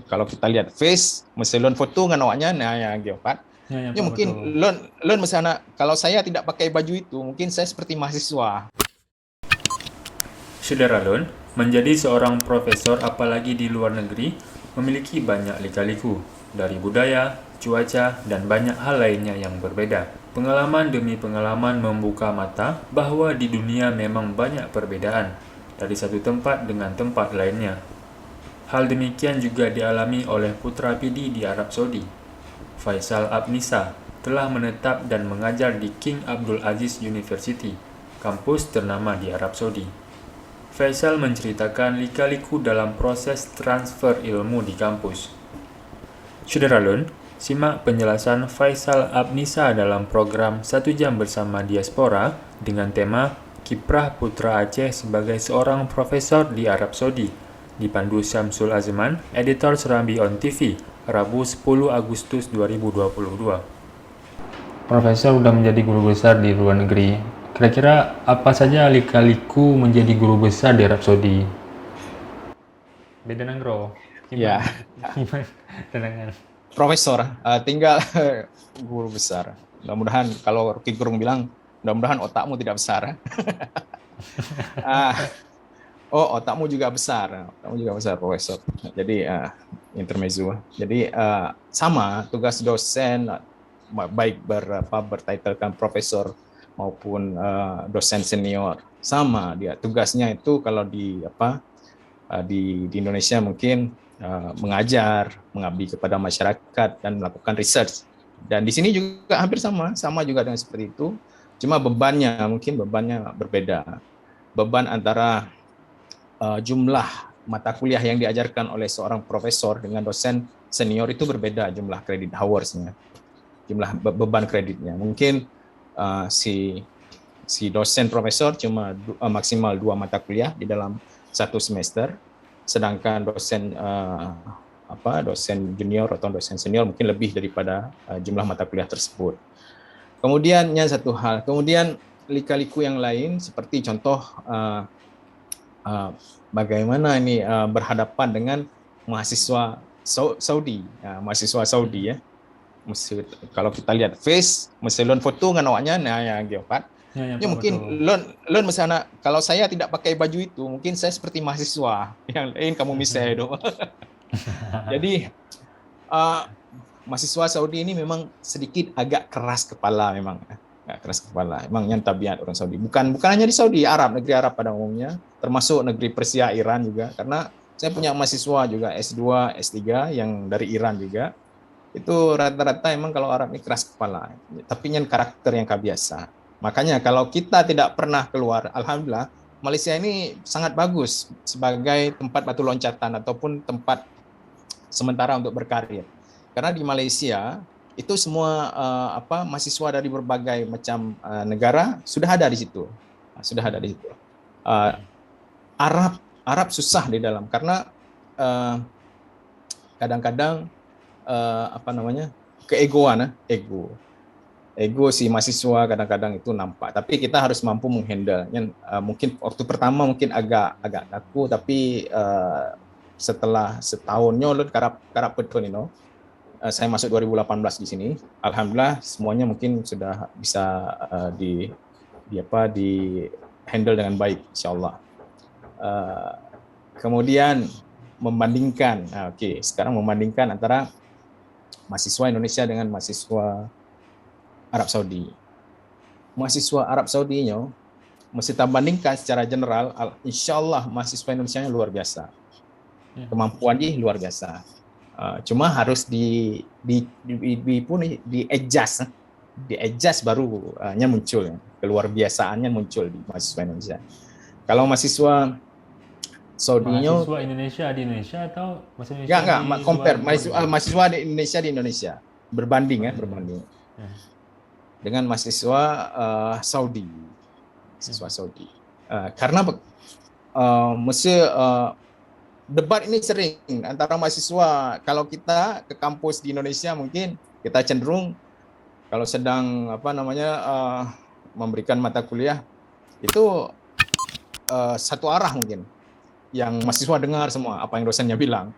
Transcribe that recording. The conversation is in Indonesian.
kalau kita lihat face meselon foto dengan awaknya nah yang geopat Ya, ya Pak, mungkin betul. lon misalnya kalau saya tidak pakai baju itu mungkin saya seperti mahasiswa. Saudara Lon, menjadi seorang profesor apalagi di luar negeri memiliki banyak lika-liku dari budaya, cuaca, dan banyak hal lainnya yang berbeda. Pengalaman demi pengalaman membuka mata bahwa di dunia memang banyak perbedaan dari satu tempat dengan tempat lainnya. Hal demikian juga dialami oleh putra Pidi di Arab Saudi. Faisal Abnisa telah menetap dan mengajar di King Abdul Aziz University, kampus ternama di Arab Saudi. Faisal menceritakan lika-liku dalam proses transfer ilmu di kampus. Saudara Lun, simak penjelasan Faisal Abnisa dalam program 1 jam bersama Diaspora dengan tema Kiprah Putra Aceh sebagai seorang profesor di Arab Saudi, dipandu Syamsul Azman, editor Serambi On TV, Rabu 10 Agustus 2022. Profesor sudah menjadi guru besar di luar negeri. Kira-kira apa saja lika-liku menjadi guru besar di Arab Saudi? Beda nanggro. Ya, Gimana tenangan? profesor tinggal guru besar. Mudah-mudahan kalau Rocky Gerung bilang mudah-mudahan otakmu tidak besar. Ah, oh, otakmu juga besar, profesor. Jadi intermezzo. Jadi sama tugas dosen baik bertitelkan profesor maupun dosen senior sama dia tugasnya itu kalau di Indonesia mungkin mengajar, mengabdi kepada masyarakat dan melakukan research. Dan di sini juga hampir sama juga dengan seperti itu. Cuma bebannya berbeda. Beban antara jumlah mata kuliah yang diajarkan oleh seorang profesor dengan dosen senior itu berbeda jumlah kredit hoursnya, jumlah beban kreditnya. Mungkin si dosen profesor cuma maksimal 2 mata kuliah di dalam 1 semester, sedangkan dosen junior atau dosen senior mungkin lebih daripada jumlah mata kuliah tersebut. Kemudiannya satu hal, kemudian lika-liku yang lain seperti contoh bagaimana ini berhadapan dengan mahasiswa Saudi, mahasiswa Saudi ya. Kalau kita lihat face, meselon foto dengan awaknya, nah yang geopat. Ya, Ya Pak, mungkin betul. lon misalnya kalau saya tidak pakai baju itu, mungkin saya seperti mahasiswa. Yang lain kamu misalnya dong. Jadi uh, mahasiswa Saudi ini memang sedikit agak keras kepala memang. Agak keras kepala. Emangnya tabiat orang Saudi. Bukan hanya di Saudi, Arab, negeri Arab pada umumnya, termasuk negeri Persia, Iran juga. Karena saya punya mahasiswa juga S2, S3 yang dari Iran juga. Itu rata-rata emang kalau Arab ini keras kepala. Tapi yang karakter yang biasa. Makanya kalau kita tidak pernah keluar, alhamdulillah Malaysia ini sangat bagus sebagai tempat batu loncatan ataupun tempat sementara untuk berkarir. Karena di Malaysia itu semua mahasiswa dari berbagai macam negara sudah ada di situ. Sudah ada di situ. Uh, Arab susah di dalam karena kadang-kadang keegoan, ego si mahasiswa kadang-kadang itu nampak. Tapi kita harus mampu menghandle. Mungkin waktu pertama mungkin agak kaku, tapi setelah setahunnya lo karap betul ini, saya masuk 2018 di sini. Alhamdulillah semuanya mungkin sudah bisa di handle dengan baik, insyaallah. Kemudian membandingkan, sekarang membandingkan antara mahasiswa Indonesia dengan mahasiswa Arab Saudi. Mahasiswa Arab Saudi-nya mesti kita bandingkan secara general, insyaallah mahasiswa Indonesia luar biasa. Kemampuannya luar biasa. Cuma harus di adjust baru muncul, keluar biasaannya muncul di mahasiswa Indonesia. Kalau mahasiswa Saudinya Mahasiswa Indonesia di Indonesia atau mahasiswa Indonesia enggak di luar compare luar negeri? mahasiswa di Indonesia berbanding Ya. dengan mahasiswa Saudi, karena mesti debat ini sering antara mahasiswa. Kalau kita ke kampus di Indonesia mungkin kita cenderung kalau sedang memberikan mata kuliah itu satu arah mungkin yang mahasiswa dengar semua apa yang dosennya bilang.